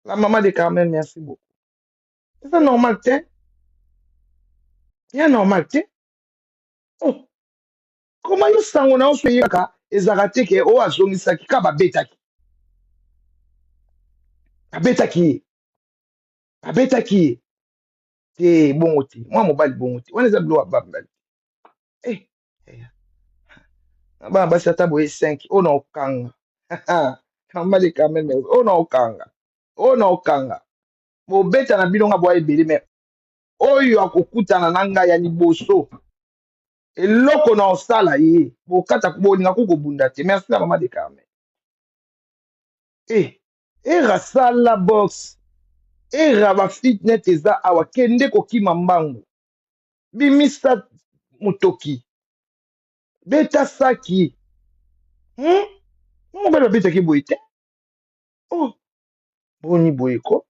La maman de Carmen, merci beaucoup. C'est ça normal, t'es? Il y a normal, t'es? Oh, comment you sango na oso yaka ezakate ke o azongisaki ka babetaki. Babetaki. Babetaki. Te bongo te. Moi mobali bongo te. Wana eza bilo wa babali. Eh. Eh. Ba basi ata boye 5 o na okanga. Kamba de Carmen, o na okanga. O na okanga. Bobeta na bino nga boye ebele me oyo akokutana na ngai ya liboso eloko na osala ye bokata bolinga kokobunda te. Merci na mama de Carmen. Rasala box ba fitnet eza awa kende kokima mbangu bimisa motoki beta saki mobali babetaki boye te. Oh, boni boye ko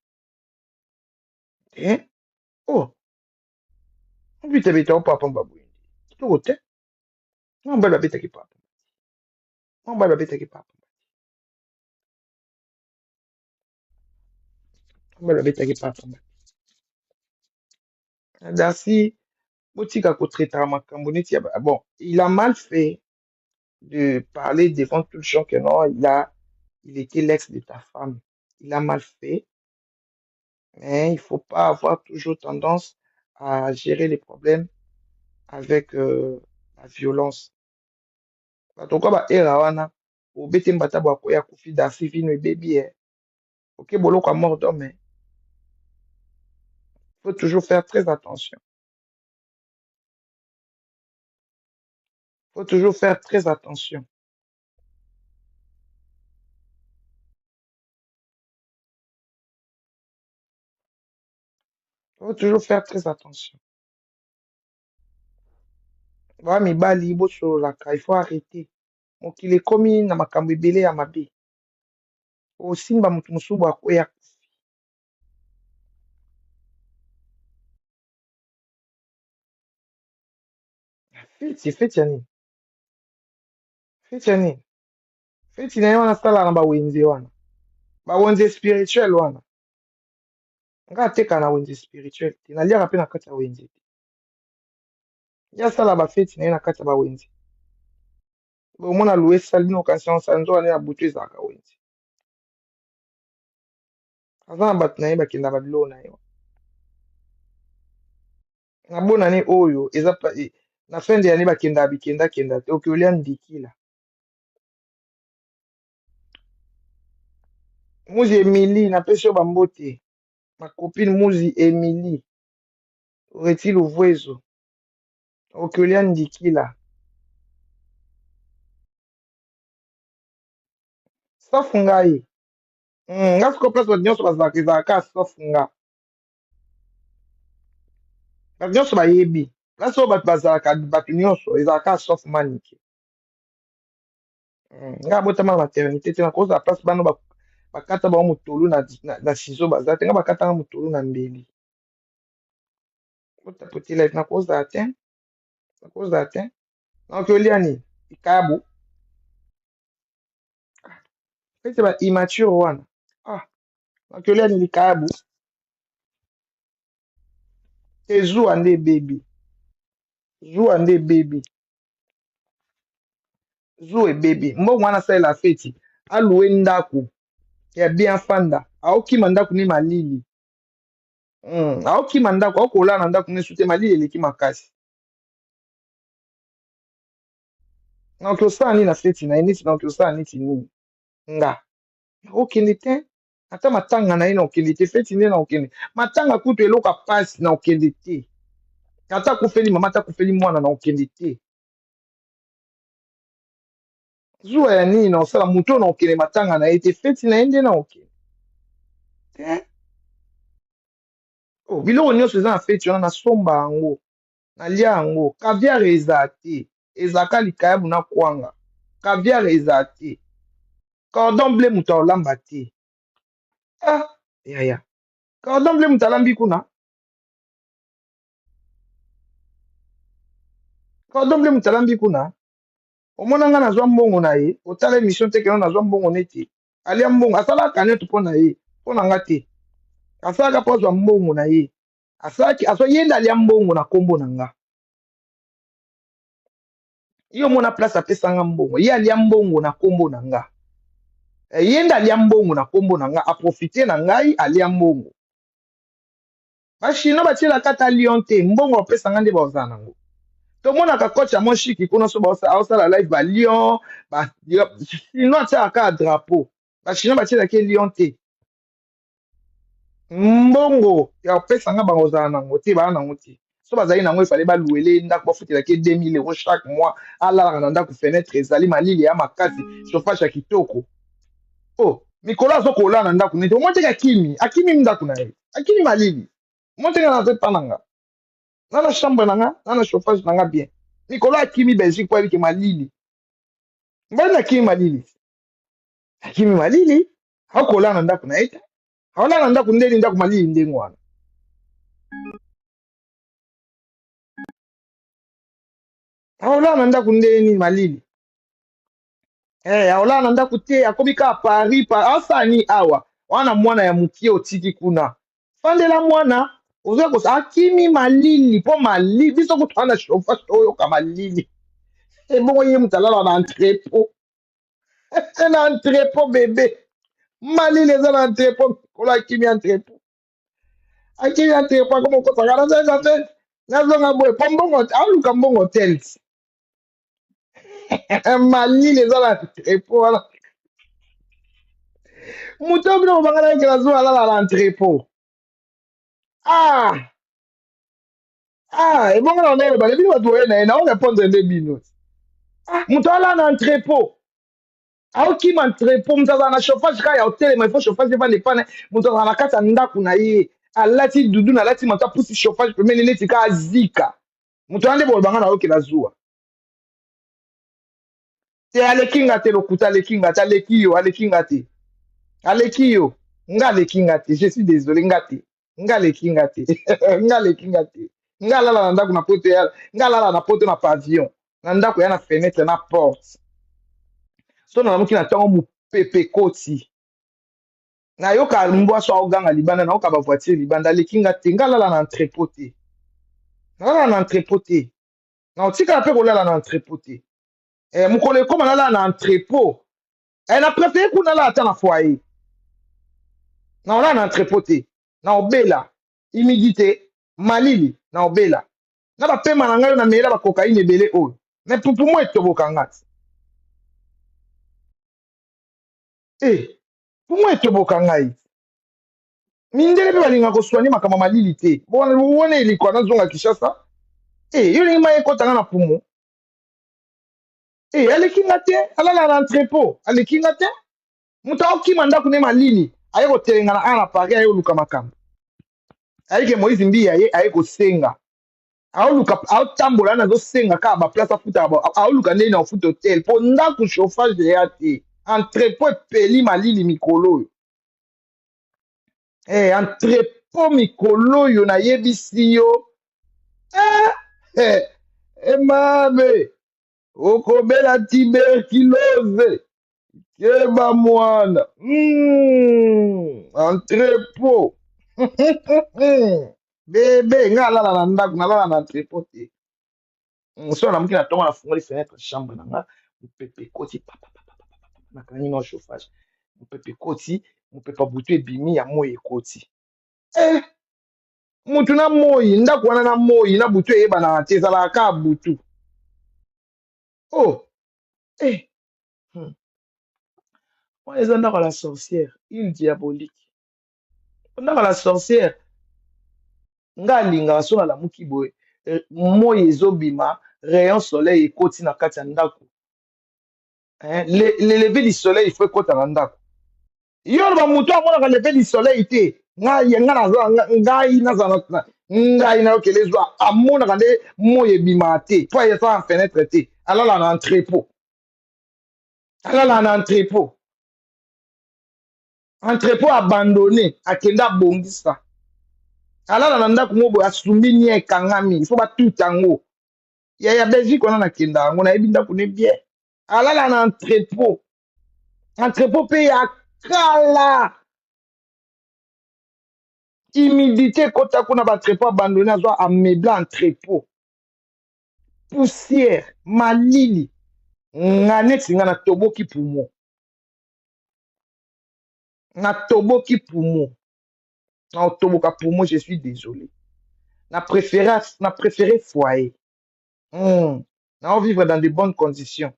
oh, obitabeta o papa mbaboye kitoko te. Mobali babetaki papa. Mobali babetaki papa. Mobali babetaki papa. Darcy botika kotraitaka makambo neti ya bon, il a mal fait de parler devant tout le champ que non, il était l'ex de ta femme. Il a mal fait, mais il faut pas avoir toujours tendance à gérer les problèmes avec la violence. Bato kwa ba era wana, obete mbata bwa koya kufi Darcy vino e baby ok boloko a mort d'homme, mais faut toujours faire très attention. Faut toujours faire très attention. Faut toujours faire très attention. Ba mibali bosololaka, il faut arrêter. Mokili ekomi na makambo ebele ya mabe. Osimba moto mosusu bwa koya feti ya nini? Feti ya nini? Feti na ye wana sala na bawenze wana. Bawenze spirituel wana. Nga ateka na wenze spirituel te. Naliaka mpe na kati ya wenze te. Ya sala bafeti na ye na kati ya bawenze. Bomona loué sali bino conscience nzo wana ya butu ezalaka wenze. Aza na bato na ye bakenda babilo na ye. Na bona ne oyo eza na fin de année bakenda bikenda kenda te. Oki olia ndikila. Muzi Emily na pesi yo bambote. Ma copine Muzi Emily. Oreti Luvwezo. Okolia ndikila. Sauf ngai. Nga siko place bato nyonso bazalaka ezalaka sauf nga. Bato nyonso bayebi. Place oyo bato bazalaka bato nyonso ezalaka sauf manike. Nga botama na maternité te nakozala place bano bakata bango motolu na ciseau bazala te nga bakatanga motolu na mbeli. Otapoti life nakozala te. Nakozala te. Nakolia nini? Ikabu. Pete ba immature wana. Nakolia nini ikabu? Te zuwa nde baby. Zuwa nde baby. Zuwa baby. Mbongo wana salela feti. Aluwe ndaku. Ya bien fanda. Aokima ndaku ni malili. Aokima ndaku. Aokola na ndaku nesute malili eleki makasi. Na okosala nini na feti na ye neti na okosala neti nini? Nga. Okende te. Ata matanga na ye na okende te. Feti nde na okende. Matanga kutu eloka pasi na okende te. Ata kufeli mama ata kufeli mwana na okende te. Zuwa ya nini na osala muto na okende matanga na ye te. Feti na ye nde na okende. Te. Oh, biloko nyonso eza na feti wana nasomba yango. Nalia yango. Caviar eza te. Ezaka likayabu na kwanga. Caviar eza te. Cordon bleu muto olamba te. Yaya. Cordon bleu muto alambi kuna. Cordon bleu muto alambi kuna. Omona nga nazwa mbongo na ye. Otala émission te keno nazwa mbongo neti. Alia mbongo. Asala kanetu po na ye. mpona nga te asalaka mpo azwa mbongo na ye asalaki azwa ye nde alia mbongo na nkombo na nga yo mona place apesanga mbongo ye alia mbongo na nkombo na nga ye nde alia mbongo na nkombo na nga aprofite na ngai alia mbongo bachino batielaka ata lion te mbongo bapesanga nde baozala nango tomonaka coach ya moshiki kuna so aosala live balion sino atiaka drapeau bachino batielaka lion te mbongo ya kopesanga bakozala nango te baa nango te so bazali nango efale baluele ndako bafutelaki 2000 euros chaque mois alalaka na ndako fenêtre ezali malili ya makasi chauffage ya kitoko mikolo azokola na ndako nete omoteka akimi ndako na ye akimi malili omoteka na nzepa nanga nana chambre nanga nana chauffage nanga bien mikolo akimi belgique po ayebike malili mbali akimi malili akola na ndako na ye te aola na ndako ndeni ndako malili ndenge wana aola na ndako ndeni malili aola na ndako te akobika Paris asani awa wana mwana ya mokie otiki kuna fandela mwana ozoya kosa akimi malili mpo malili biso kutu wana chauffage oyoka malili ebongo ye mutalala na entrepôt na entrepôt bebe malili eza na entrepôt kolo akimi entrepôt akoma okosaka nazonga boye po mbongo aoluka mbongo tel malili eza na entrepôt wana moto oyo bino kobanga nayeke nazwa alala na entrepôt ebongo na onayeloba ne bino bato oye na ye na orépondre nde bino moto alala na entrepôt aokima entrepôt moto azala na chauffage kaka ya otelema ifo chauffage evanda epane moto azala na kati ya ndako na ye alati dudu alati moto apusi chauffage pemene neti ka azika moto wana nde bolobanga na oyokela zuwa te aleki nga te lokuta aleki nga te aleki yo nga aleki nga te je suis désolé nga te nga aleki nga te nga aleki nga te nga alala na ndako na poto nga alala na poto na pavillon na ndako ya na fenêtre na porte so nalamuki na ntango mopepe koti nayoka mbwa so aoganga libanda nayoka bavoiture libanda aleki nga te nga alala na entrepôt te nalala na entrepôt te na otikala mpe kolala na entrepôt te mokolo ekoma nalala na entrepôt na préféré kuna nalala ata na foyer na olala na entrepôt te na obela humidité malili na obela na bapema na ngai oyo na meela bakokaine ebele oyo me pupumu etoboka ngati pumu etoboka ngai mindele mpe balinga koswani makambo malili te bona elikwa nazonga kishasa yo lingi ma ekotanga na pumu aleki nga te alala na entrepôt aleki nga te moto aokima ndako ne malili aye kotelenga na ana pari aye koluka makambo ayeke moïse mbiya ye aye kosenga aotambola ana azosenga kaka baplace afutaka aoluka ndeni na ofuta hotel mpo ndako chauffage eya te entrepôt epeli malili mikolo oyo entrepôt mikolo oyo nayebisi yo emabe okobela tuberculose keba mwana entrepôt bebe nga alala na ndako nalala na entrepôt te so namuki na ntongo nafungoli fenêtre chambre na nga mopepe ekoti nakangi no chauffage mopepe ekoti mopepe ya butu ebimi ya moi ekoti mutu na moi ndako wana na moi na butu eyebanaka te ezalaka kaka butu wana eza ndako ya la sorcière ile diabolique ndako ya la sorcière nga alingaka so nalamuki boye moi ezobima rayon soleil ekoti na kati ya ndako le lever du soleil ifo ekota na ndako yo loba moto amonaka lever du soleil te ngai nayokele ezwa amonaka nde moi ebimaka te po eza na fenêtre te alala na entrepôt abandonné akende abongisa alala na ndako mo boye asumbi nie ekangami ifo batuta yango ya belgique wana nakenda yango nayebi ndako ne bien alala na entrepôt mpe ya kala humidité kota kuna ba entrepôt abandonné azwa ameubler entrepôt poussière malili nga neti nga natoboki poumon natoboki poumon natoboka poumon je suis désolé na préféré foyer na vivre dans de bonnes conditions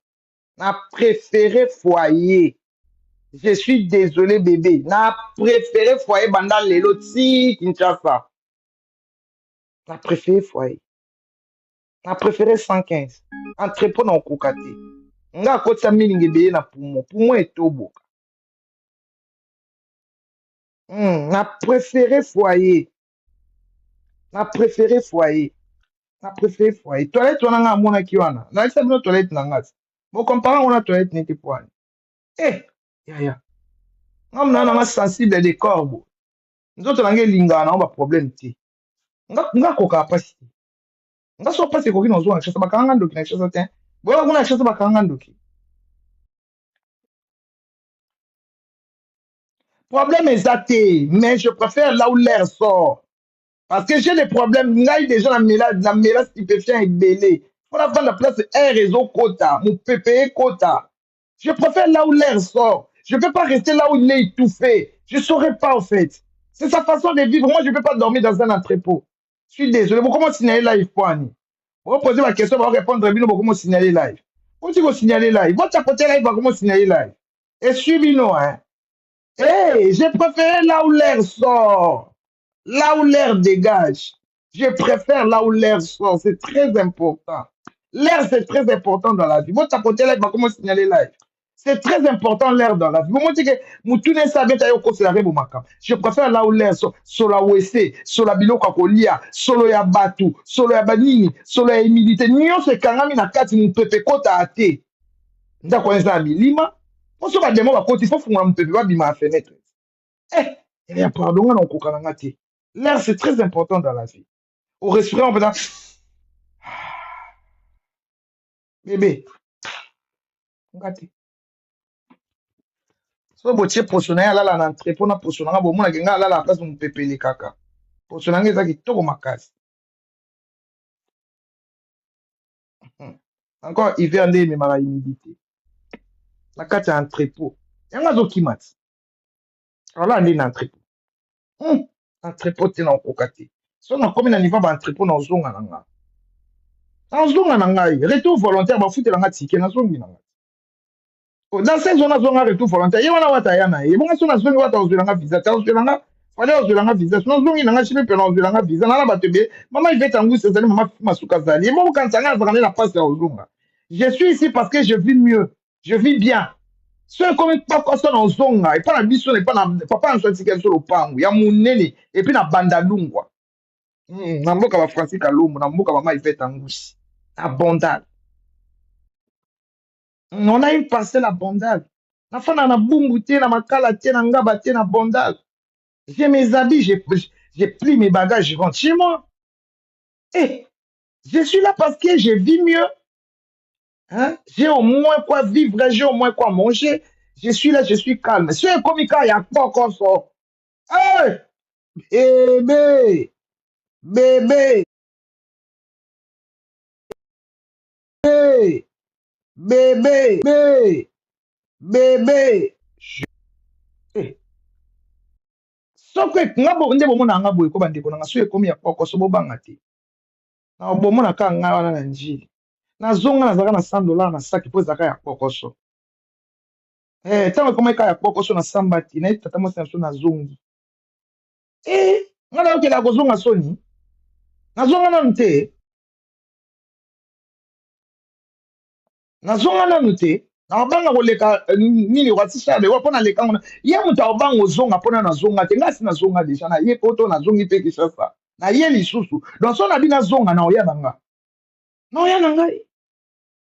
na préféré foyer je suis désolé bébé na préféré foyer banda lelo ti Kinshasa na préféré foyer na préféré 115 entrepôt na okoka te nga akotisa milingi ebeye na poumon etoboka na préféré foyer na préféré foyer na préféré foyer toilette wana nga amonaki wana nalisa bino toilette na ngati bokompara ngo na toilette nete po wani yaya nga muna nanga sensible de corps nzoto nanga elingana nango baproblème te nga kokaka mpasi te nga so mpasi ekoki na ozwa na kishasa bakanga ndoki na kishasa te boyoka kuna na kishasa bakanga ndoki problème eza te mais je préfère là où l'air sort parce que j'ai des problèmes ngai déjà na mela stupéfiant ebele mpona vanda place air ezokota mopepe ekota je préfère là où l'air sort je ne peux pas rester là où il est étouffé je saurais pas en fait c'est sa façon de vivre moi je ne peux pas dormir dans un entrepôt je suis désolé comment signaler live poani on poser ma question on va répondre bino comment signaler live on dit signaler live votre côté live va comment signaler live et suivez-nous hein j'ai préféré là où l'air sort là où l'air dégage. Je préfère là où l'air sort. C'est très important. L'air, c'est très important dans la vie. Moi, ta côté là, comment signaler live. C'est très important l'air dans la vie. Moi, je dis que Moutouné Sabé, je préfère là où l'air sort. Sur la OEC, sur la bilo kakolia, sur le yabatu, sur le yabanini, sur la humidité. Nyon se kangami na kati mpepe kota ate. Nda kwa nza milima. Moi, sur la démo, il faut foutre mpepe ba bima fenêtre. Il y a pardon, on kokananga te. L'air, c'est très important dans la vie. Au restaurant, on peut dire, bébé, ngati. So botie pochona là là n'entrée pour na pochona bo mona kenga là la place mon pepele kaka. Pochona ngeza kitoko makasi. Encore hiver ndé mais mara humidité. La kati entrepôt. Yanga zo kimati. Alors là ndé na entrepôt. Entrepôt te na okokati. So na komi na niveau ba entrepôt na ozonga nanga. Na ozonga nanga. Retour volontaire ba futé nanga ticket na zongi nanga. Dans ces zones, on a retour volontaire. Il y a un watayana. Il y a un zone où on a visa. Fallait on a visa. Sinon, on a un visa. On a batebe. Maman, il fait un goût, c'est ça. Maman, masuka zali. Moi, quand ça a la passe à Ozonga. Je suis ici parce que je vis mieux. Je vis bien. Ceux comme pas comme ça dans Zonga. Et pas la mission, et pas la papa en soit ticket sur le pan. Il y a mon nene. Et puis la bandalungwa. Namboka va Francis Kalombo. Namboka maman, il fait un goût. Abondant. On a une parcelle abondante. La femme a boumouté, na makala, na ngaba, na abondante. J'ai mes habits, j'ai pris mes bagages, je rentre chez moi. Et je suis là parce que je vis mieux. Hein? J'ai au moins quoi vivre, j'ai au moins quoi manger. Je suis là, je suis calme. Si un comique, il y a quoi encore ça? Hey! Bébé! Bébé! Bébé! Bébé! Bébé! Bébé! Soko nga bo nde bomona nga boye ko bandeko na so ekomi ya poko so bobanga te na bomona ka nga wana na njili na zonga na zaka na $100 na saki po zaka ya poko so tango komai ka ya poko so na sambati na tata mo so na zongi nga na okela ko zonga soni na zonga na nte na zonga na nte na banga ko leka nini wati shabe wa pona leka ngona ye muta obanga zonga pona na zonga te ngasi na zonga deja na ye poto na zongi pe kishasa na ye lisusu donc so na bina zonga na oya nanga na oya nanga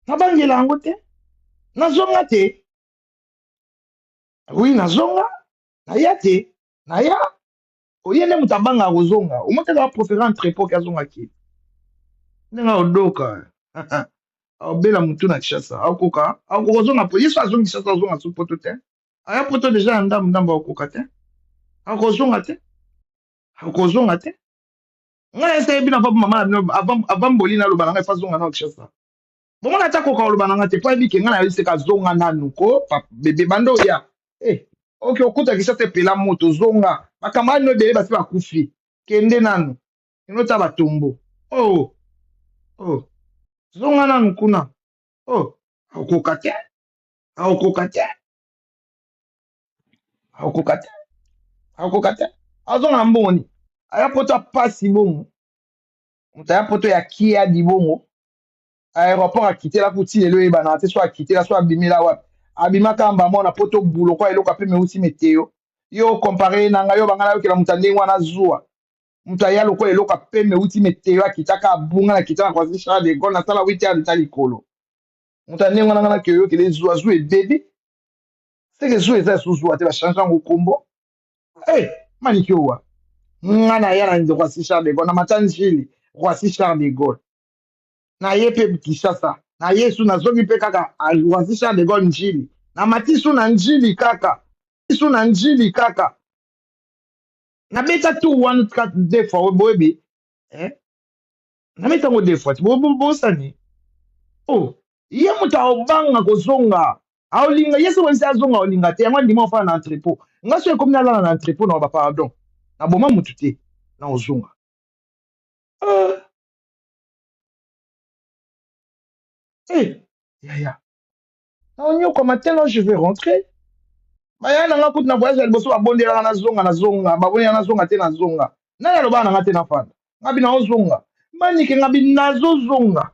na bangela yango te na zonga te oui na zonga na ya te na ya oyende muta banga ko zonga omote ka préférer entrepôt ka zonga ki ndinga odoka bela mutu na kishasa akoka zonga po yeso azongi kishasa zonga su poto te aya poto deja ndambo ndambo akoka te akozonga te akozonga te ngai ese bina papa mama avant bolina loba nanga fa zonga na okshasa bomona ta koka loba nanga te po ebike ngai na yise ka zonga nanu ko bebe bando ya okay okuta kisa te pela moto zonga bakamba no dele basi bakufi kende nanu inota batombo oh oh zonga nanu kuna oh akoka te akoka te akoka te akoka te azonga mboni aya poto pasi bongo mutaya poto ya kia di bongo aéroport akitela kuti lelo ebana te so akitela so abimela wapi abimaka amba mona poto bulo kwa eloko ape meuti meteo yo comparé nanga yo bangana yokela mutande wana zuwa mutaya loko eloko ape meuti meteo akitaka abunga na kitana kwa Charles de Gaulle na sala 8 heures de talikolo mutande wana ngana ke yo kele zuwa zuwa bébé c'est que zuwa eza so zuwa te ba changer ngo kombo manikyo wa ngana yana ndo kwa Charles de Gaulle na matanjili kwa Charles de Gaulle na ye pe Kishasa na yesu nazongi pe kaka alwazisha de Gaulle njili na matisu na njili kaka isu na njili kaka na beta tu one cut de fois boebi na meta ngo de fois bo sani oh ye muta obanga kozonga aolinga yesu wensi azonga olinga te yango ndimo fa na entrepôt ngaso ekomi na na entrepôt na ba pardon na boma mutu te na ozonga ya non comme maintenant je vais rentrer baya na nga kutu na voyage liboso babondelaka na zonga babondelaka na zonga te na zonga nani aloba na nga te na fanda ngabi na ozonga manike ngabi nazozonga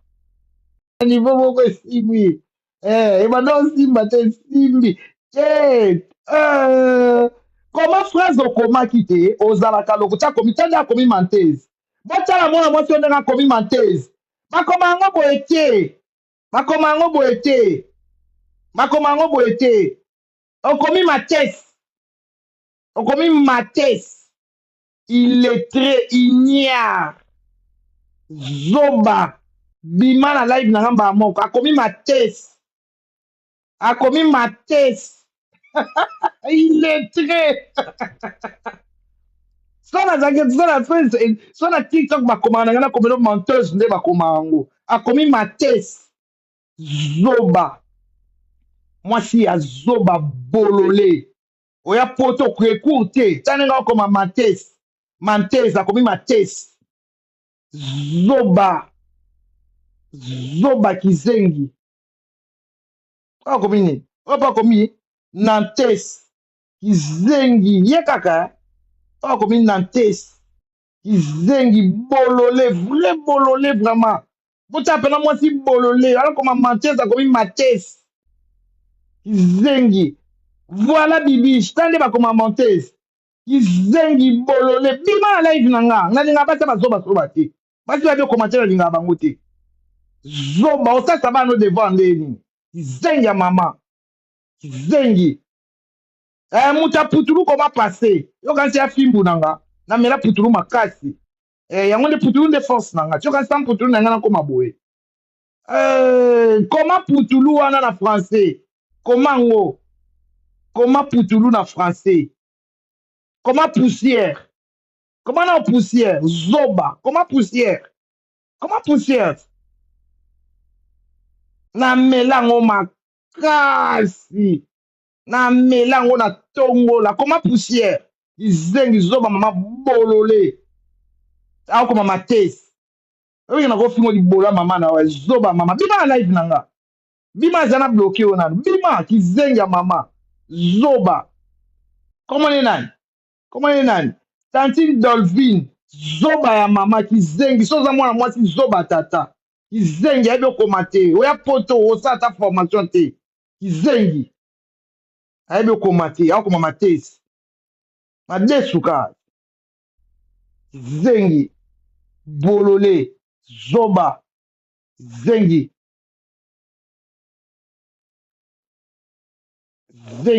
niveau moko esimbi ebanda osimba te esimbi koma phrase okomaki te ozalaka loko ti akomi tande akomi mantese botala mwana mwasi o ndenge akomi mantese bakoma yango boye te bakoma yango boye te bakoma yango boye te okomi matese okomi matese illettré ignare zoba bima na live na ngamba moko akomi matese illettré sona tiktok bakoma na ngana komelo menteuse nde bakoma yango akomi matese zoba mwasi ya zoba bolole oya poto kuecourt te tanenga okoma mantese akomi matese zoba kizengi akomi nini oyo pa akomi nantes kizengi ye kaka akomi nantes kizengi bolole vrai bolole vraiment bota pena mwasi bolole alakoma mantese akomi matese kizengi voilà bibiche tande bakoma mantese kizengi bolole bima na live na nga nalinga basa bazoba te basi babi okomantere alingaka bango te zoba osasa bano devant ndeni kizengi ya mama kizengi muta putulu koma pase yokanisi ya fimbu na nga namela putulu makasi yango nde putulu nde force na nga ti yokanisi ta putulu na nga nakoma boye koma putulu wana na français koma ngo koma putulu na français koma poussière koma na poussière zoba koma poussière na melango makasi na melango na tongola koma poussière izengi zoba mama bolole akoma matesi oyo na kofingo libola mama na wa zoba mama bima na live nanga bima zana bloqué ona bima kizengi ya mama zoba komone nani Tantine Dolphine zoba ya mama kizengi soza mwana mwasi zoba tata kizengi ayebi okoma te oya poto osala ta formation te kizengi ayebi okoma te akoma matesi madesuka kizengi bolole zoba zengi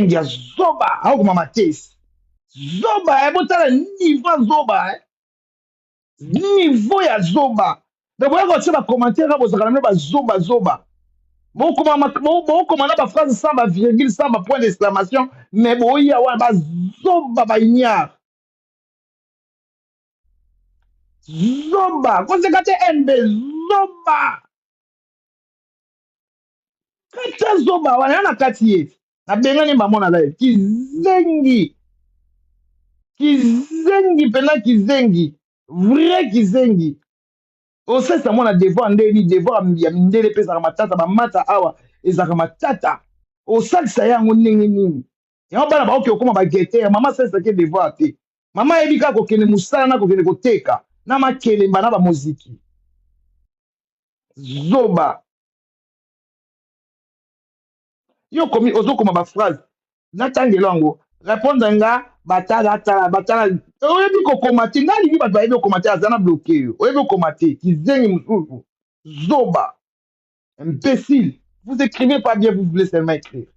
ya zoba akoma matesi zoba botala niveau zoba niveau ya zoba donc boya kotia bacommentaire bozaka na mino bazoba bokoma na baphrase sans bavirgule sans bapoint d'exclamation mais boya wana bazoba baignare zoba koseka te NB zoba kata zoba wana yana kati ye nabengani bamona live kizengi pena kizengi vrai kizengi osesa mwana devoir ndeni devoir ya mindele mpe ezalaka matata bamata awa ezalaka matata osalisa yango ndenge nini yango bana baoke okoma bagete mama asalisaki devoir te mama ayebi kaka kokende mosala na kokende koteka na makelemba na bamoziki zoba yo komi ozokoma baphrase natangelo yango répondre nga batala oyebi kokoma te nga alingi bato bayebi okoma te aza na bloke yo oyebi okoma te kizengi mosusu zoba imbécile vous écrivez pas bien vous voulez seulement écrire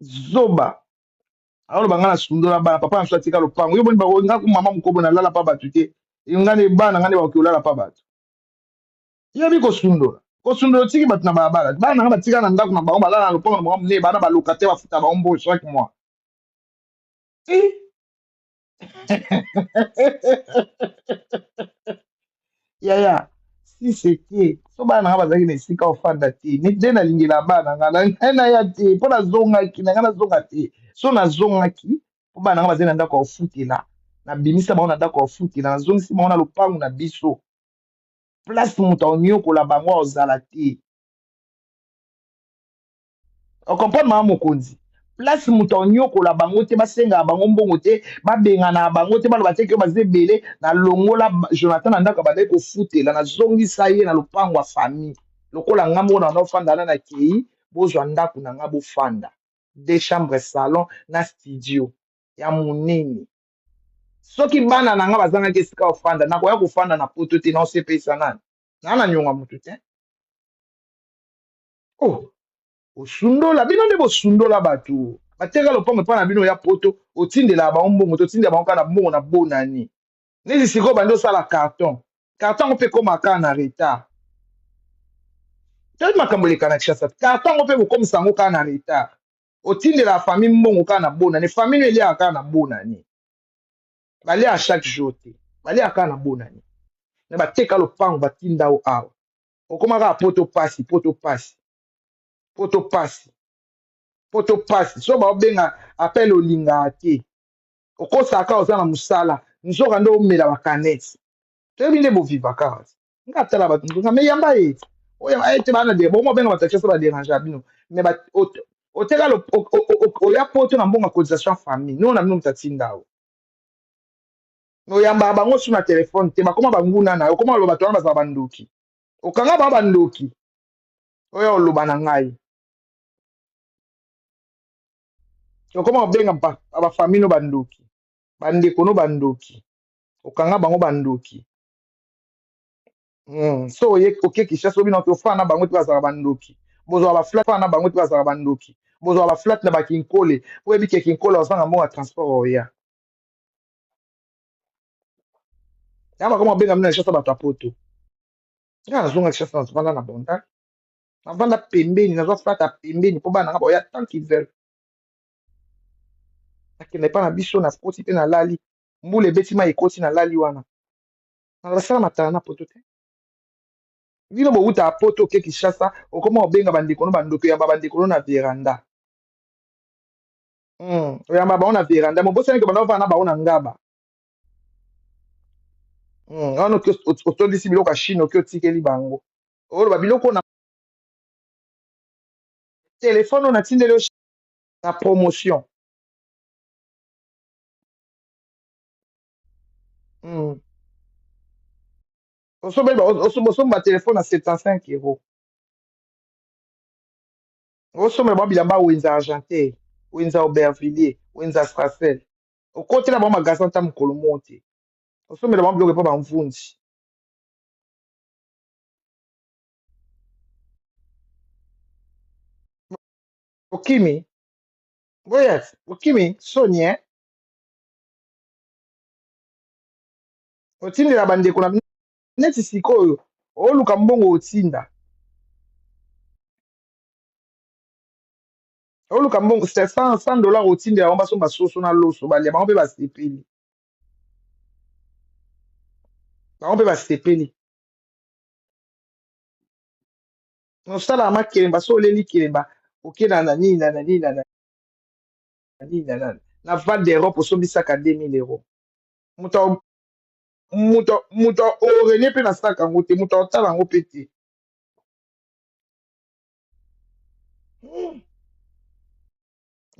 zoba aloba nga na sundola bana papa na so atika lopango yo boni nga mama mokobo nalala pa bato te nga ne bana nga ne bakoki olala pa bato yebi kosundola otiki bato na balabala bana nanga batika na ndako na bango balala na lopango na bango mone bana baluka te bafuta bango mbo chaque mois yaya si c'était so bana nanga bazalaki na esika ofanda te nde nalingela bana nga na naya te mpo nazongaki na nga nazonga te so nazongaki mpo bana nanga bazali na ndako ya ofutela nabimisa bango na ndako ya ofutela nazongisi bango na lopango na biso place moto aoniokola bango ozala te okomprendre mama mokonzi place moto aoniokola bango te basengaka bango mbongo te babengana na bango te baloba te ke baza ebele nalongola jonathan na ndako bazali kofutela nazongisa ye na lopango ya famille lokola nga moko na ofanda na kei bozwa ndako na nga bofanda de chambre salon na studio ya monene soki bana na nga bazangaki esika ofanda nakoya kofanda na poto te na osepesa nani naa na nyonga motu te oh osundola bino nde bosundola bato bateka lopango epai na bino ya poto otindelaka bango mbongo totindela bango kaka na mbongo na bonani neti sikoyo bandi osala carton yango mpe komaka kaka na retard tali makambo eleka na kishasa carton yango mpe bokomisa yango kaka na retard otindelaka famille mbongo kaka na bonani famille eliaka kaka na bonani balia chaque jour te balia kaka na bonani me bateka lopango batinda o awa okoma kaka poto pasi poto pasi so baobenga apele olingaka te okosaka oza na mosala nzoka nde omela bakanete toyebi nde bovivaka kaka nga tala bato nzonga me yamba ye oyo ete bana de bomo benga bato akesa baderange bino me oteka oya poto na mbongo ya cotisation famille no na bino mutatinda awo oyambaka bango su na telefone te bakoma banguna na yo okoma oloba bato wana bazala bandoki okanga bango bandoki oyo oloba na ngai okoma obenga bafamille no bandoki bandeko no bandoki okanga bango bandoki so oke kishasa obina oke ofana na bango te bazala bandoki bozwa baflat fana na bango te bazala bandoki bozwa baflat na bakinkole po yebi ke kinkole ozanga mbongo ya transport oya ya bakoma obenga bino na kishasa bato ya poto nga nazonga kishasa nazovanda na bonda navanda pembeni nazwa flata pembeni mpo bana nga baoya tant qu'ils veulent nakende epa na biso na koti mpe nalali mbula ebeti ma ekoti nalali wana basala matala na poto te bino bowuta poto oke kishasa okoma obenga bandeko no bandoko oyamba bandeko no na veranda oyamba bango na veranda mobosanike banda ovana na bango na ngaba wana otondisi biloko ya chine oke otikeli bango oloba biloko na telefone oyo natindeli na promotion osomba telefone na 75 euros osomela bango bilamba wenza argentin wenza aubervilliers wenza strasel okotela bango magasin ata mokolo mo te osomela bango biloko epa bamvundi okimi boyet okimi soni otindela bandeko na neti sikoyo oluka mbongo otinda oluka mbongo c'est 100 dollars otindela bango basomba soso na loso balia bango mpe basepeli bango mpe basepeli nosala makelemba so oleli kelemba okenda na nini na nini na nini na val d'Europe osombisaka 2000 euros moto orenie mpe na saka yango te moto otala yango mpe te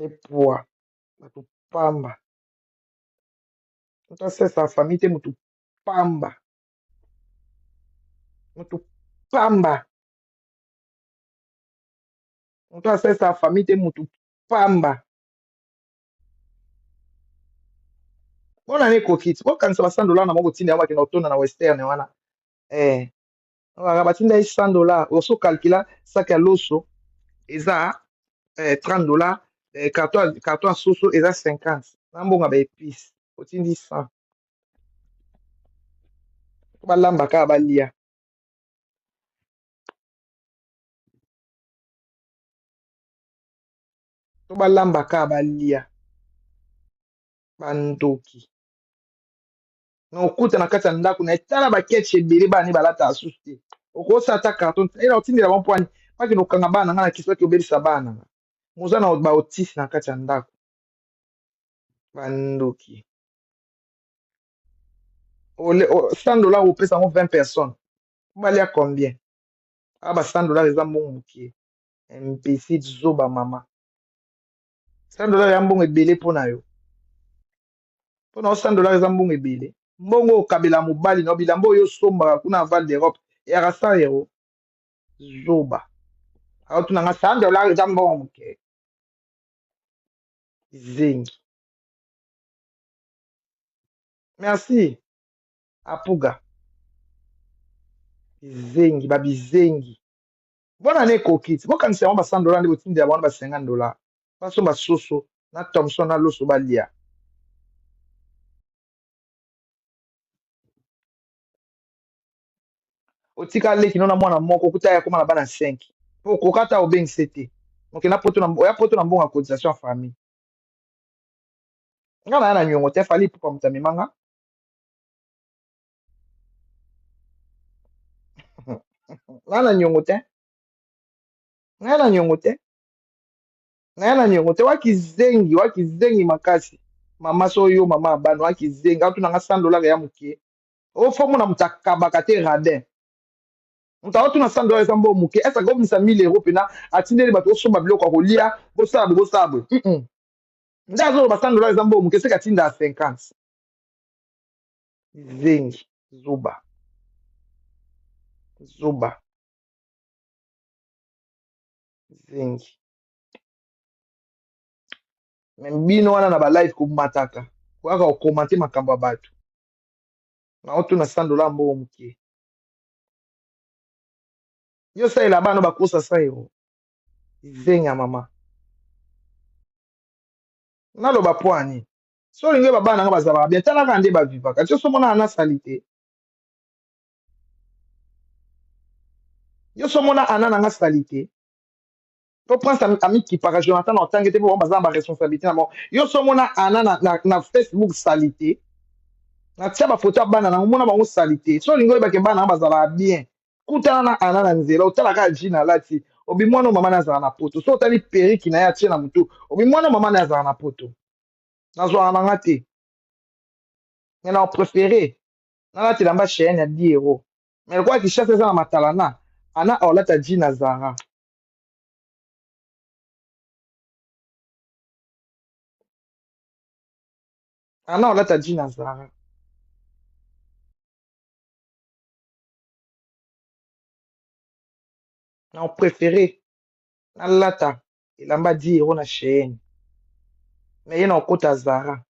epoa bato pamba moto asesa famille te moto pamba moto pamba moto asesa famille te moto pamba mpona na ekoki ti bokanisa ba 100 dollars na moko tinda yango bakenda kotonda na western wana kaka batinda ye 100 dollars oso calcula sak ya loso eza 30 dollars carton ya soso eza 50 na mbongo ya baepice otindi 100 po balamba kaka balia to balamba kaka balia bandoki na okuta na kati ya ndako na etala baketche ebele bana ni balata asusu te okosala ata carton ena otindela bampwani bakende okanga bana na nga na kisi baki obelisa bana na nga moza na baotisi na kati ya ndako bandoki 100 dollars opesa yango 20 personnes balia combien aa ba 100 dollars eza mbongo mokie impesi zoba mama 100 dollars ya mbongo ebele mpo na yo mpo na yo 100 dollars eza mbongo ebele mbongo okabela mobali na yo bilamba oyo osombaka kuna na val d'Europe eyaka 100 euro zoba aotuna nga 100 dollars eza mbongo moke zengi merci apuga zengi babizengi bona na ekoki ti bokanisa yango ba 100 dollars nde botindela bango ba 50 dollars basomba soso na thomson na loso balia otika leki no na mwana moko okuta ya koma na bana 5 po kokata obengise te okenda oya poto na mbongo ya cotisation ya famille nga na ya na nyongo te fali pupa moto amemanga nga na nyongo te nga na nyongo te nga na nyongo te wakizengi makasi mama so yo mama abana wakizengi atuna nga 100 dollars ya mokie ofo mona moto akabaka te radin moto aotuna 100 dollars eza mbongo moke ese akomisa 1000 euro mpena atindeli bato osomba biloko ya kolia bosala bwe nde azoloba 100 dollars eza mbongo moke seka atinda ya 50 zengi zuba zengi me bino wana na balive komataka kaka okomante makambo ya bato naotuna 100 dollars mbongo moke yo salela bana bakosa 100 euro zengi ya mama naloba pwani so olingi babana nga bazalaka bien talaka nde bavivaka ti osomona ana sali te yo somona ana nanga sali te to prince amikipaka jonathan na otangi te mpo baza na baresponsabilité na bango yo somona ana na facebook sali te natia bafoto ya bana nango mona bango sali te so olingi oyebake bana nga bazalaka bien kutana na ana na nzela otalaka jina alati obi mwana o mama na azala na poto so otali periki na ye atie na motu obi mwana o mama na azala na poto nazwaka nanga te me na opréféré nalati elamba chaine ya 10 euro me lokola kishasa eza na matalana ana aolata jina zara ana olata jina zara na opréféré nalata elamba 10 euro na chaine me ye na okota zara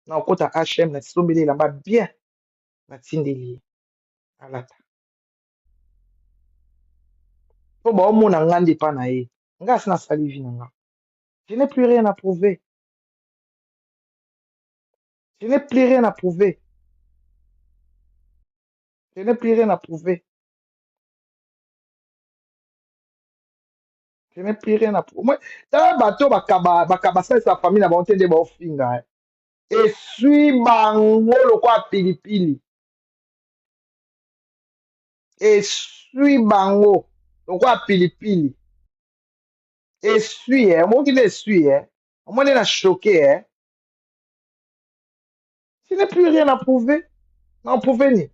na okota hm natisombeli elamba bien natindeli ye alata mpo baomona nga nde epa na ye nga asi nasali vi na nga je n'ai plus rien à prouver je n'ai plus rien à prouver je n'ai plus rien à prouver Je n'ai plus rien à prouver. Moi, dans le bateau, bakaba ça, sa famille n'a pas entendu de finga. Et suis bango le quoi pilipili. Et suis bango le quoi pilipili. Et suis, hein. Moi qui les suis, hein. Moi, il a choqué, hein. Je n'ai plus rien à prouver. Non, prouver ni.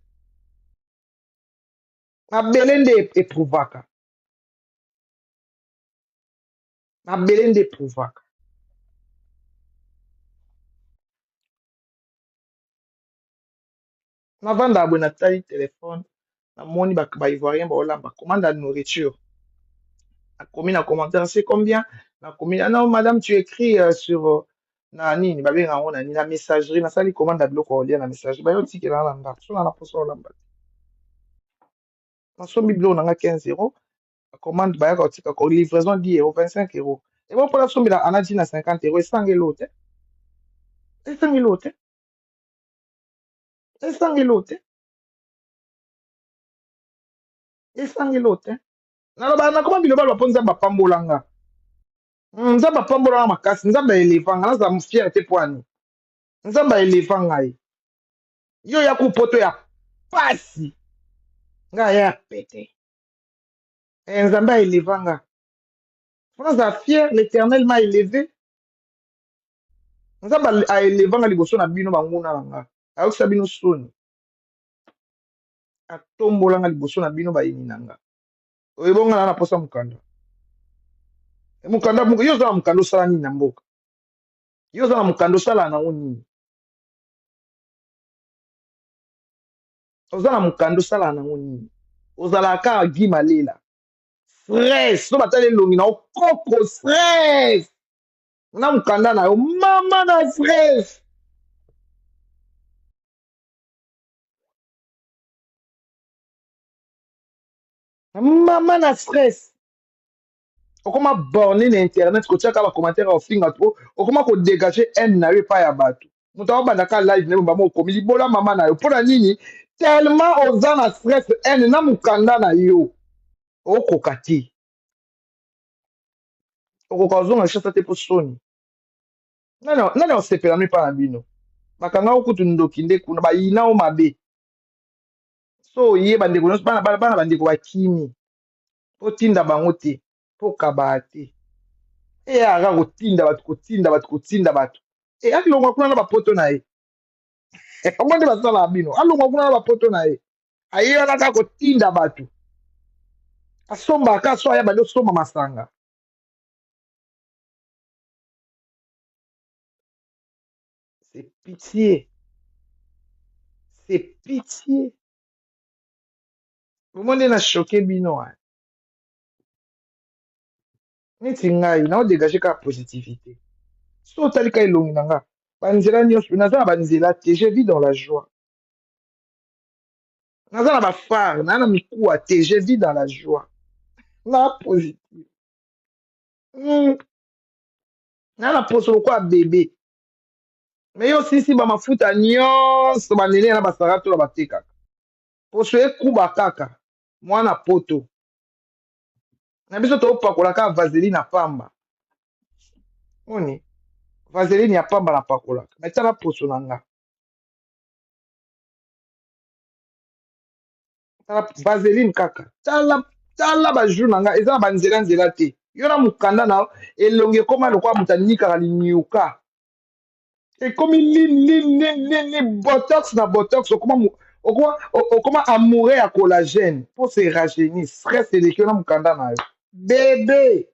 Na belende eprouvaka. Na belende eprouvaka. Na vanda abwe na tali téléphone. Na moni ba ivoirien ba olamba. Commande la nourriture. Na commis na commentaire, c'est combien? Na commis, ah non, madame, tu écris sur na nini, ba benga ngo na nini, la messagerie, na sali commande ya biloko olia na messagerie. Ba yo tikela na ndako. So na poso olamba. Na so biblo na nga 15 €. Commande ba ya ko tika ko livraison 10 €, 25 €. Et bon pour la somme la anadi na 50 €, et 100 € te. Et 100 € te. Et 100 € te. Et 100 € te. Na ba na comment biloba ba ponza ba pambolanga. Nzamba pambolanga makasi, nzamba elevanga, na za fierté poani. Nzamba elevanga ye. Yo ya kupoto ya pasi. Nga ya pété. Et nzamba elevanga. Franza fier, l'Éternel m'a élevé. Nzamba a élevanga liboso na bino banguna nanga. Ayokisa bino soni. Atombolanga liboso na bino bayini nanga. Oyebonga na posa mukanda. E mukanda muko yo za mukanda osala nini na mboka. Yo za mukanda osala na nini. Ozala mukanda osala na nini. Ozala ka gima lela. Stress, no batale longi na okoko stress. Na mukanda na yo mama na stress. Mama na stress. Okoma borné na internet ko tiaka ba commentaire au finga trop. Okoma ko dégager haine na yo pa ya bato. Muto abanda ka live ne mbama okomi libola mama na yo. Pona nini? Tellement oza na stress haine na mukanda na yo. Okoka te. Okoka ozonga chasa te po soni. Nani osepela mi pa na bino. Bakanga okutu ndoki nde kuna ba yina o mabe. So ye bandeko nyonso bana bandeko bakimi. Po tinda bango te. Po kaba te. E ara kotinda bato kotinda bato kotinda bato. E akilongwa kuna na bapoto na ye. Omonde basala na bino. Alongwa kuna na bapoto na ye. Ayelaka kotinda bato. Asombaka so aya bando somba masanga. C'est pitié. C'est pitié. Omonde na choqué bino. Neti ngai na dégager ka positivité. So tali ka elongi na nga. Banzela nyonso naza na banzela te, je vis dans la joie. Naza na bafare, na mikuwa te, je vis dans la joie. Na positive. Na poso lokwa bébé. Mais yo sisi ba mafuta nyonso banene na basarato na batekaka. Poso ekuba kaka. Mwana poto. Na biso topakola ka vaseline na pamba. Oni. Vaseline ya pamba na pakolaka. Mais tala poso na nga. Tala vaseline kaka. Tala ba jour na nga eza na banzela nzela te. Yo na mukanda na elonge koma lokwa mutanika kalinyuka. Et comme il botox na botox okoma amoureux à collagène pour se rajeunir stress et les na mukanda na yo bébé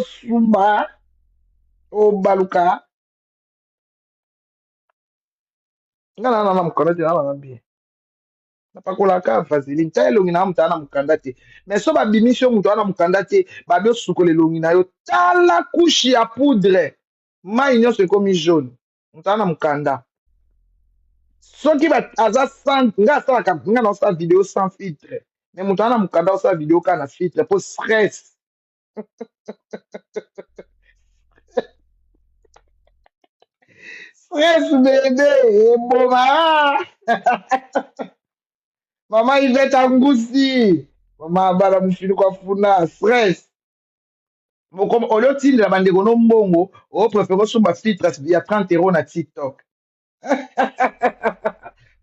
sumba baluka na mukanda te na bien na pakolaka vaseline ta elongi na mutu na mukanda te mais so babimisi yo mutu wana mukanda te babi osukola elongi na yo tala couche ya poudre mai nyonso ekomi jaune mutu wana mukanda soki aza nga asalaka nga na osala video sans filtre mais moto wana mokanda osala video kaka na filtre po stress stress bebe eboma mama iveta ngusi Mama bala mufini kwa funa stress. Comme au lieu de la bande gono mbongo, au préfère sur ma filtre il y a 30 € na TikTok.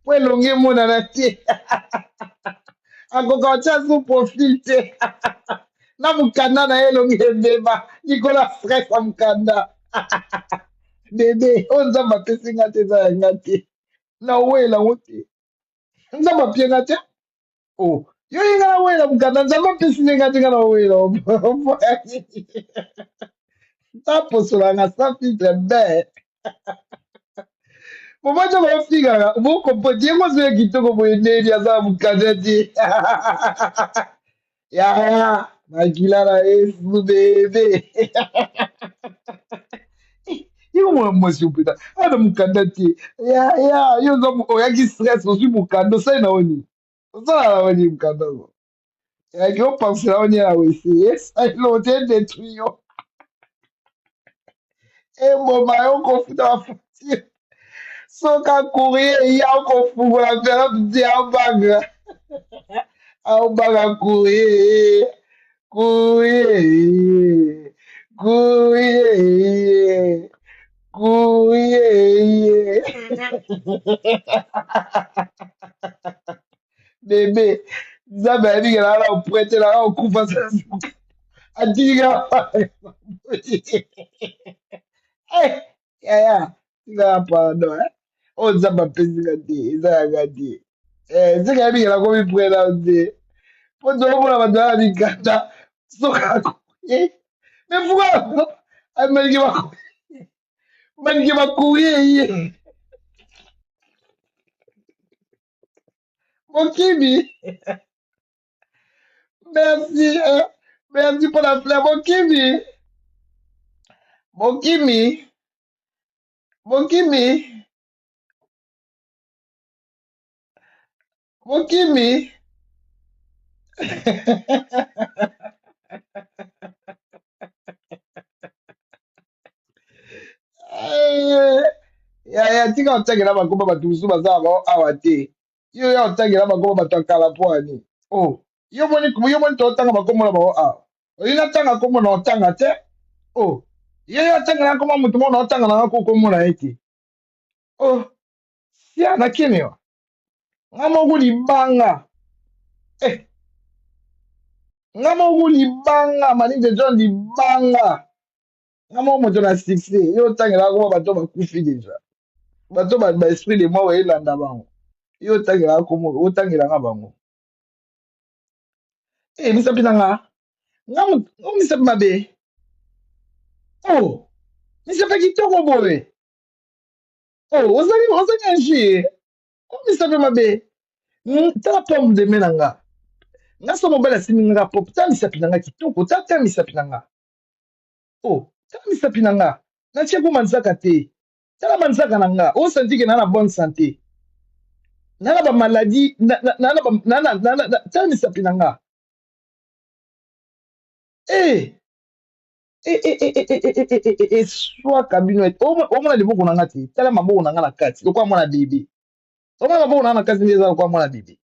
Pour longuer mon anati. Encore quand tu as profil te. Na mukanda na elonge beba. Nicolas stress à mukanda. Bébé, on za mapesi ngate za ngate. Na wela wote. Nza mapie ngate. Oh. Yo inga na wela mukanda nza mapesi ngate ngana wela. Tapo sur la sa filtre be. Mmoja wafika muko potie kwa zile kitoko mwenyeji ya za mukadeti. Ya, makilala Yesu bebe. Yo mwasi upita. Ana mukadeti. Yo zo oyaki stress osu mukando sai na oni. Sala na oni mukando. Ya ki opansi na oni ya wese. Yes, I know tende tuyo. Moma yo kofuta wafuti. Soka courir ya kofungula mpela mti ambaga. Ambaga courir. Courir. Courir. Courir. Bébé. Nzambe ayebiki na ala oprete na ala okufa adiga. Yaya. Tinga pardon. O nzambe apesi nga te. Eza yanga te. Nzeka ayebiki na komi prena te. Po tozomona bato bana mikanda soka akoye. Mais pourquoi manike bakoye ye. Mokimi. Merci. Merci pour la fleur. Mokimi. Mokimi. Mokimi. Mokimi. Ya tika otangela bakoma bato mosusu baza awa te. Yo ya otangela bakoma bato ya kala pwani. Oh, yo moni totanga bakoma na bao awa. Oyina tanga kombo na otanga te. Oh, yo ya otangela koma moto mona otanga na ko komona ete. Oh, sia na kimio. Ngamo kulibanga. Eh, ngamo kulibanga mani de John libanga. Ngamo moto na succès. Yo otangela koma bato bakufi deja. Bato ba esprit de moi elanda bango. Yo otangela koma otangela nga bango. Misapi na nga. Misapi mabe. Oh, misapi kitoko boye. Oh, ozali anji. Misapi mabe. Tala pomme de main na nga. Nga so mobile asimi nga pop. Tala misapi na nga kitoko. Tala misapi na nga. Oh, tala misapi na nga. Natie ko manzaka te. Tala manzaka na nga. O senti ke na na bonne santé. Na na ba maladie. Tala misapi na nga. Soit kabino omona liboko na nga te tala maboko na nga na kati lokwa mwana bebe omona maboko na nga na kati nde eza lokwa mwana bebe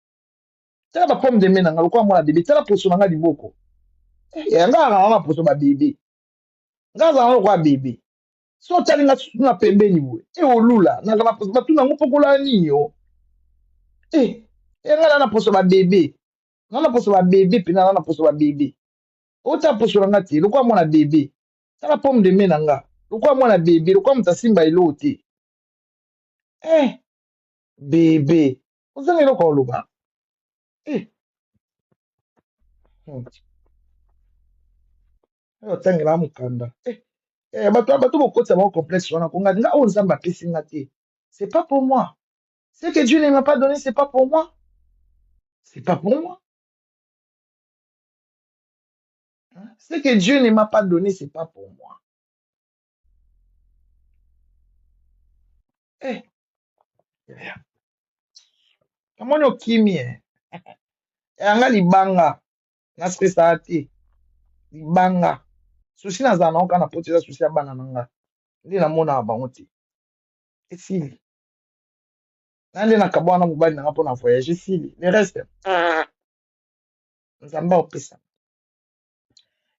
tala ba pomme de main na nga lokwa mwana bebe tala poso na nga liboko nga azala na poso babebe nga azala na lokwa bebe so otali nga susu na pembeni boye olula nanga na poso batuna yango pokola nini o nga na poso babebe nga na poso babebe mpe nga na poso babebe ota poso na nga te lokwa mwana bebe tala pomme de main na nga lokwa mwana bebe lokwa moto asimba elo te bebe ozanga eloko oloba otangela mokanda bato bokotisa bango complexe wana konga nga oyo nzambe apesi nga te c'est pas pour moi ce que Dieu ne m'a pas donné c'est pas pour moi c'est pas pour moi ce que Dieu ne m'a pas donné c'est pas pour moi kamoni okimi yanga libanga nasepesa te libanga susi nazala nango kaka na poto eza susi ya bana na nga nde namonaka bango te esili na nde nakabwana mobali na nga mpona voyage esili le reste nzamba opesa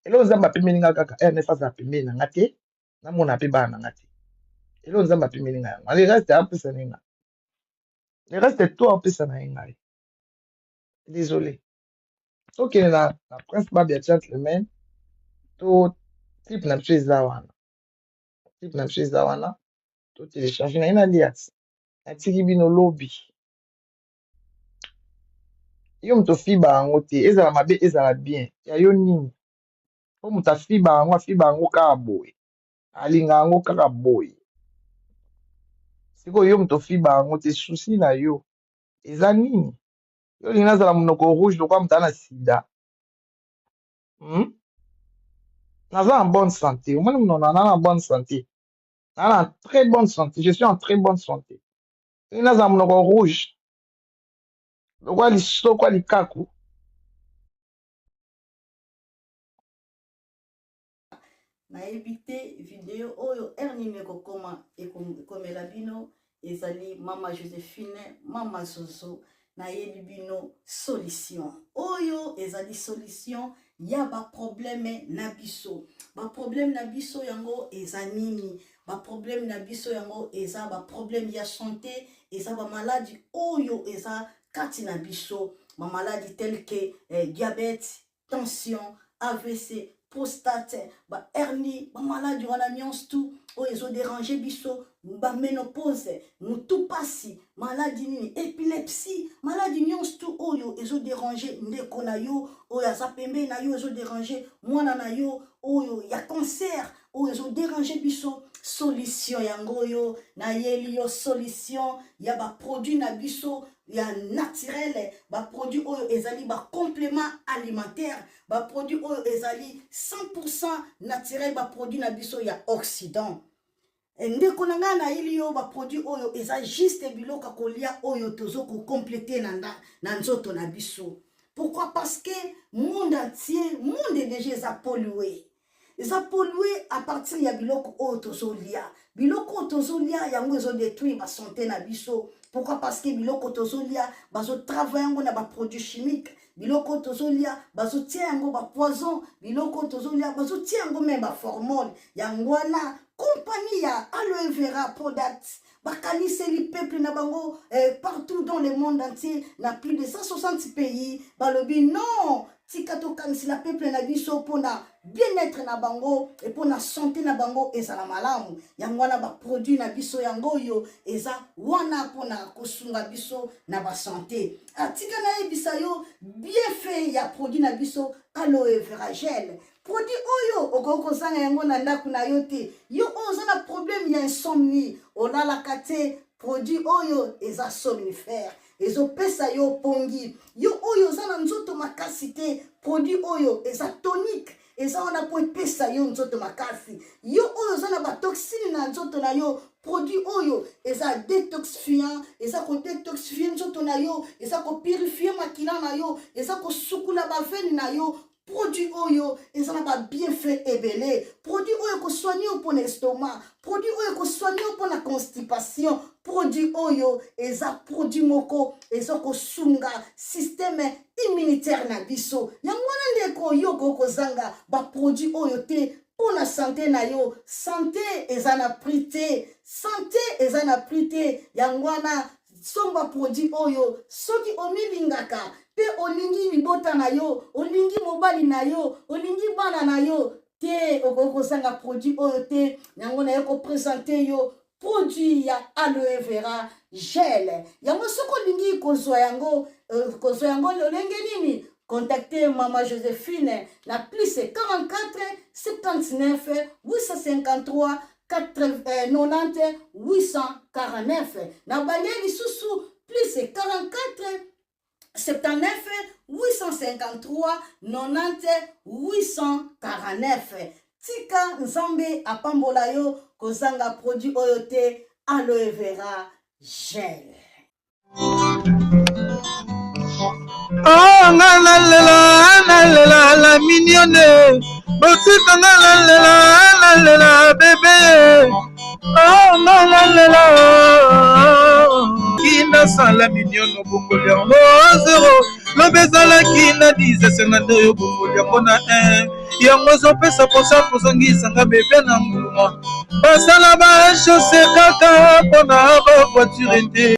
elo nzamba pembeni nga kaka erne fasa pembeni na ngate na mona pe bana ngate elo nzamba pembeni nga yango le reste apesa ninga le reste toi opesa na ngai désolé OK na prince babia gentleman to type na eza wana type na eza wana to télécharger na ina liat atiki bino lobby yo mto fiba yango te ezala mabe ezala bien ya yo nini po muta fiba yango kaka boye alinga yango kaka boye sikoyo yo mto fiba yango te susi na yo eza nini yo lingi nazala monoko rouge lokwa muta na sida naza en bonne santé omoni monoko na en bonne santé na en très bonne santé je suis en très bonne santé lingi nazala monoko rouge lokwa lisoko likaku nayebi te video oyo ernine kokoma ekomela bino ezali mama Joséphine mama Zozo nayebi bino solution oyo ezali solution ya baproblème na biso baproblème na biso yango eza nini baproblème na biso yango eza baproblème ya santé eza bamaladi oyo eza kati na biso bamaladi tel que diabète tension AVC prostate, ba hernie, ba maladie wana nyonso tout oyo ezo déranger biso, ba ménopause, mutu pasi, maladie nini, épilepsie, maladie nyonso tout oyo ezo déranger ndeko na yo, oyo aza pembe na yo ezo déranger mwana na yo, oyo ya cancer, oyo ezo déranger biso, solution yango yo, na yeli yo solution ya ba produit na biso ya naturel, ba produit oyo ezali ba complément alimentaire, ba produit oyo ezali 100% naturel, ba produit na biso ya Occident. Ndeko na nga na ili yo ba produit oyo eza juste biloko kolia oyo tozo ko compléter na nzoto na biso. Pourquoi? Parce que monde entier, monde est déjà pollué. Eza pollué à partir ya biloko oyo tozolia. Biloko tozolia yango ezo détruire ba santé na biso. Pourquoi? Parce que biloko tozolia bazo travailler yango na ba produits chimiques. Biloko tozolia bazo tia yango ba poison. Biloko tozolia bazo tia yango même ba hormone. Yango wana compagnie ya aloe vera product. Bakaniseli peuple na bango partout dans le monde entier, na plus de 160 pays. Balobi non, tikato kanisi la peuple na biso pona bien-être na bango et pona santé na bango ezala malamu. Yango wana ba produit na biso yango yo eza wana pona kosunga biso na ba santé. Atika na ebisa yo bien fait ya produit na biso aloe vera gel. Produit oyo okoko zanga yango na ndaku na yo te. Yo oza na problème ya insomnie, olala kate produit oyo eza somnifère. Ezo pesa yo pongi. Yo oyo oza na nzoto makasi te, produit oyo eza tonique. Eza wana po pesa yo nzoto makasi. Yo oyo oza na ba toxine na nzoto na yo, produit oyo eza détoxifiant, eza ko détoxifier nzoto na yo, eza ko purifier makila na yo, eza ko sukula ba veine na yo. Produit oyo ezana ba bienfait ebele, produit oyo ko soigner pour l'estomac, produit oyo ko soigner pour la constipation, produit oyo eza produit moko eza ko sunga système immunitaire na biso. Yango wana ndeko yo ko zanga ba produit oyo te pour la santé na yo. Santé ezana prité, santé ezana prité. Yango wana somba produit oyo soki omilingaka pe olingi libota na yo, olingi mobali na yo, olingi bana na yo te okoko sanga produit oyo te. Yango na yo ko présenter yo produit ya aloe vera gel. Yango soko lingi kozwa yango lolenge nini? Contactez Mama Joséphine na plus 44 79 853 90 849. Na balieni susu plus 44 79 853 90 849. Tika nzambe apambola yo kozanga produit oyo te aloe vera gel. Oh la mignonne, botika la bébé. Oh la Kina sans la mignonne beaucoup de zéro. lobe ezalaki na 10 oyo bomboli yango na 1 yango ozopesa posa kozongisanga bebe na mbuma basala bashose kaka mpona bavoiture te